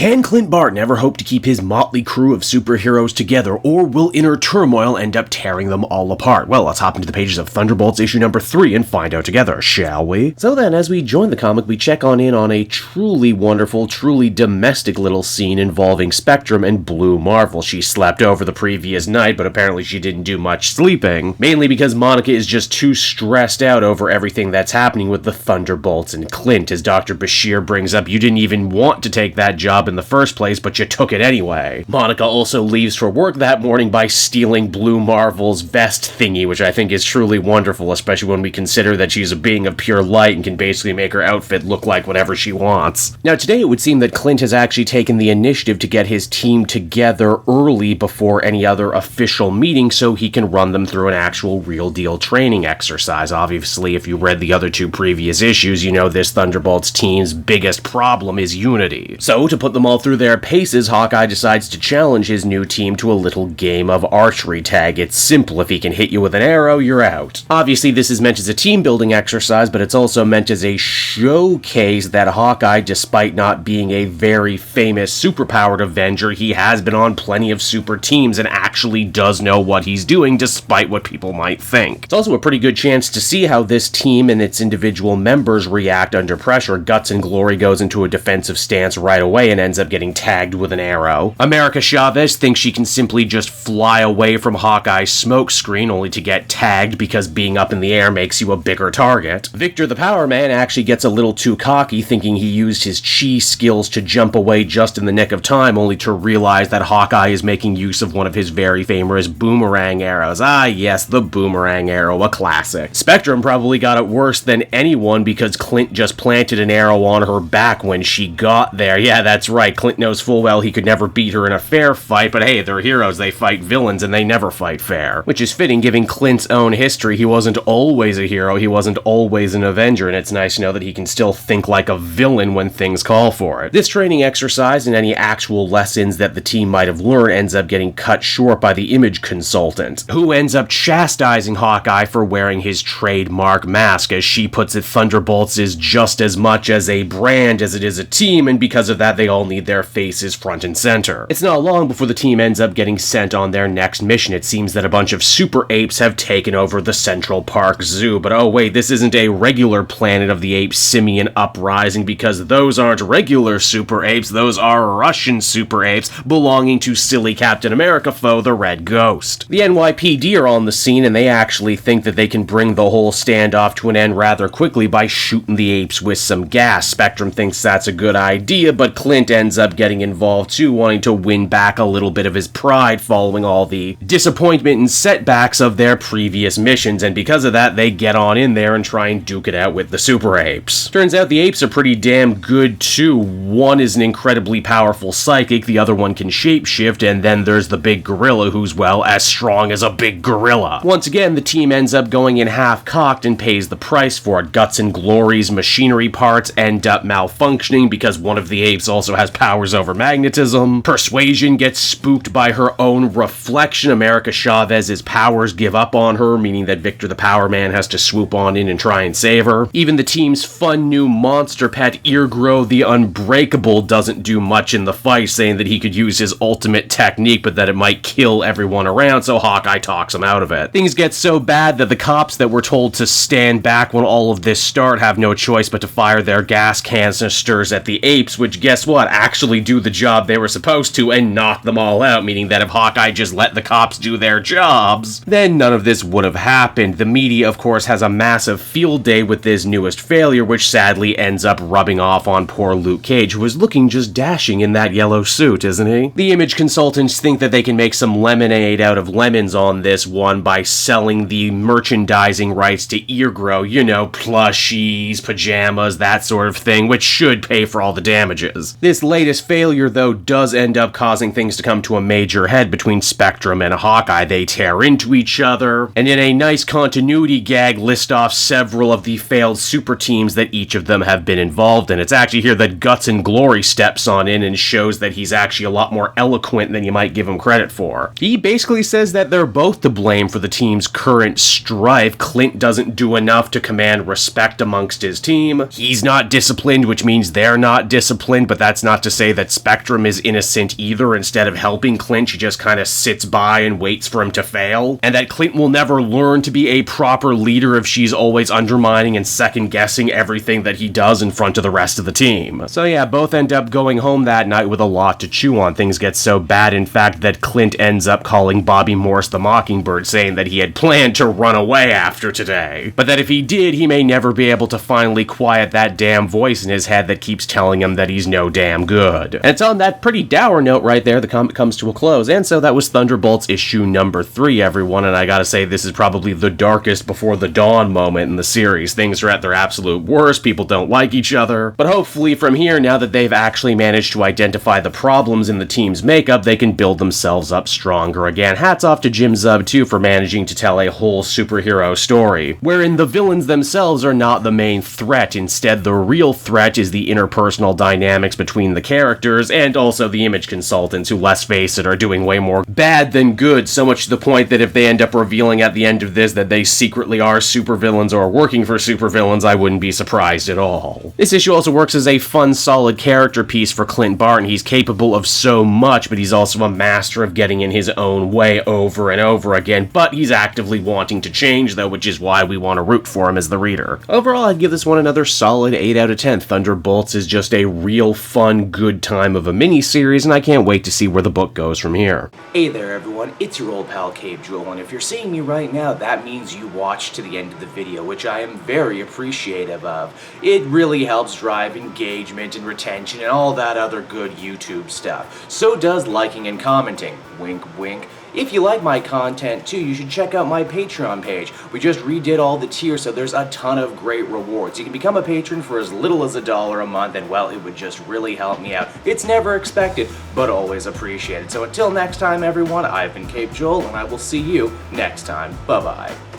Can Clint Barton ever hope to keep his motley crew of superheroes together, or will inner turmoil end up tearing them all apart? Well, let's hop into the pages of Thunderbolts issue number 3 and find out together, shall we? So then, as we join the comic, we check in on a truly wonderful, truly domestic little scene involving Spectrum and Blue Marvel. She slept over the previous night, but apparently she didn't do much sleeping, mainly because Monica is just too stressed out over everything that's happening with the Thunderbolts and Clint. As Dr. Bashir brings up, you didn't even want to take that job in the first place, but you took it anyway. Monica also leaves for work that morning by stealing Blue Marvel's vest thingy, which I think is truly wonderful, especially when we consider that she's a being of pure light and can basically make her outfit look like whatever she wants. Now, today it would seem that Clint has actually taken the initiative to get his team together early before any other official meeting so he can run them through an actual real-deal training exercise. Obviously, if you read the other 2 previous issues, you know this Thunderbolts team's biggest problem is unity. So, to put them all through their paces, Hawkeye decides to challenge his new team to a little game of archery tag. It's simple. If he can hit you with an arrow, you're out. Obviously, this is meant as a team-building exercise, but it's also meant as a showcase that Hawkeye, despite not being a very famous superpowered Avenger, he has been on plenty of super teams and actually does know what he's doing, despite what people might think. It's also a pretty good chance to see how this team and its individual members react under pressure. Guts and Glory goes into a defensive stance right away and ends up getting tagged with an arrow. America Chavez thinks she can simply just fly away from Hawkeye's smokescreen, only to get tagged because being up in the air makes you a bigger target. Victor the Power Man actually gets a little too cocky, thinking he used his chi skills to jump away just in the nick of time, only to realize that Hawkeye is making use of one of his very famous boomerang arrows. Ah yes, the boomerang arrow, a classic. Spectrum probably got it worse than anyone because Clint just planted an arrow on her back when she got there. Yeah, that's right, Clint knows full well he could never beat her in a fair fight, but hey, they're heroes, they fight villains, and they never fight fair. Which is fitting, given Clint's own history. He wasn't always a hero, he wasn't always an Avenger, and it's nice to know that he can still think like a villain when things call for it. This training exercise and any actual lessons that the team might have learned ends up getting cut short by the image consultant, who ends up chastising Hawkeye for wearing his trademark mask. As she puts it, Thunderbolts is just as much as a brand as it is a team, and because of that, they all need their faces front and center. It's not long before the team ends up getting sent on their next mission. It seems that a bunch of Super Apes have taken over the Central Park Zoo, but oh wait, this isn't a regular Planet of the Apes simian uprising, because those aren't regular Super Apes, those are Russian Super Apes belonging to silly Captain America foe, the Red Ghost. The NYPD are on the scene, and they actually think that they can bring the whole standoff to an end rather quickly by shooting the apes with some gas. Spectrum thinks that's a good idea, but Clint ends up getting involved too, wanting to win back a little bit of his pride following all the disappointment and setbacks of their previous missions, and because of that, they get on in there and try and duke it out with the Super Apes. Turns out the apes are pretty damn good too. One is an incredibly powerful psychic, the other one can shapeshift, and then there's the big gorilla who's, well, as strong as a big gorilla. Once again, the team ends up going in half-cocked and pays the price for it. Guts and Glory's machinery parts end up malfunctioning because one of the apes also has powers over magnetism. Persuasion gets spooked by her own reflection. America Chavez's powers give up on her, meaning that Victor the Power Man has to swoop on in and try and save her. Even the team's fun new monster pet, Eargrow the Unbreakable, doesn't do much in the fight, saying that he could use his ultimate technique, but that it might kill everyone around, so Hawkeye talks him out of it. Things get so bad that the cops that were told to stand back when all of this started have no choice but to fire their gas canisters at the apes, which, guess what, actually do the job they were supposed to and knock them all out, meaning that if Hawkeye just let the cops do their jobs, then none of this would have happened. The media, of course, has a massive field day with this newest failure, which sadly ends up rubbing off on poor Luke Cage, who is looking just dashing in that yellow suit, isn't he? The image consultants think that they can make some lemonade out of lemons on this one by selling the merchandising rights to Eargrow, you know, plushies, pajamas, that sort of thing, which should pay for all the damages. This latest failure, though, does end up causing things to come to a major head between Spectrum and Hawkeye. They tear into each other, and in a nice continuity gag, list off several of the failed super teams that each of them have been involved in. It's actually here that Guts and Glory steps on in and shows that he's actually a lot more eloquent than you might give him credit for. He basically says that they're both to blame for the team's current strife. Clint doesn't do enough to command respect amongst his team. He's not disciplined, which means they're not disciplined, but that's That's not to say that Spectrum is innocent either. Instead of helping Clint, she just kind of sits by and waits for him to fail. And that Clint will never learn to be a proper leader if she's always undermining and second-guessing everything that he does in front of the rest of the team. So yeah, both end up going home that night with a lot to chew on. Things get so bad, in fact, that Clint ends up calling Bobby Morse the Mockingbird, saying that he had planned to run away after today. But that if he did, he may never be able to finally quiet that damn voice in his head that keeps telling him that he's no damn good. And it's on that pretty dour note right there the comic comes to a close. And so that was Thunderbolts issue number 3, everyone, and I gotta say, this is probably the darkest before the dawn moment in the series. Things are at their absolute worst, people don't like each other, but hopefully from here, now that they've actually managed to identify the problems in the team's makeup, they can build themselves up stronger again. Hats off to Jim Zub, too, for managing to tell a whole superhero story, wherein the villains themselves are not the main threat. Instead, the real threat is the interpersonal dynamics between the characters, and also the image consultants, who, let's face it, are doing way more bad than good, so much to the point that if they end up revealing at the end of this that they secretly are supervillains or working for supervillains, I wouldn't be surprised at all. This issue also works as a fun, solid character piece for Clint Barton. He's capable of so much, but he's also a master of getting in his own way over and over again, but he's actively wanting to change, though, which is why we want to root for him as the reader. Overall, I'd give this one another solid 8 out of 10. Thunderbolts is just a real fun, good time of a mini-series, and I can't wait to see where the book goes from here. Hey there everyone, it's your old pal Cave Jewel, and if you're seeing me right now, that means you watched to the end of the video, which I am very appreciative of. It really helps drive engagement and retention and all that other good YouTube stuff. So does liking and commenting. Wink wink. If you like my content too, you should check out my Patreon page. We just redid all the tiers, so there's a ton of great rewards. You can become a patron for as little as $1 a month, and well, it would just really help me out. It's never expected, but always appreciated. So until next time everyone, I've been Cape Joel, and I will see you next time. Bye-bye.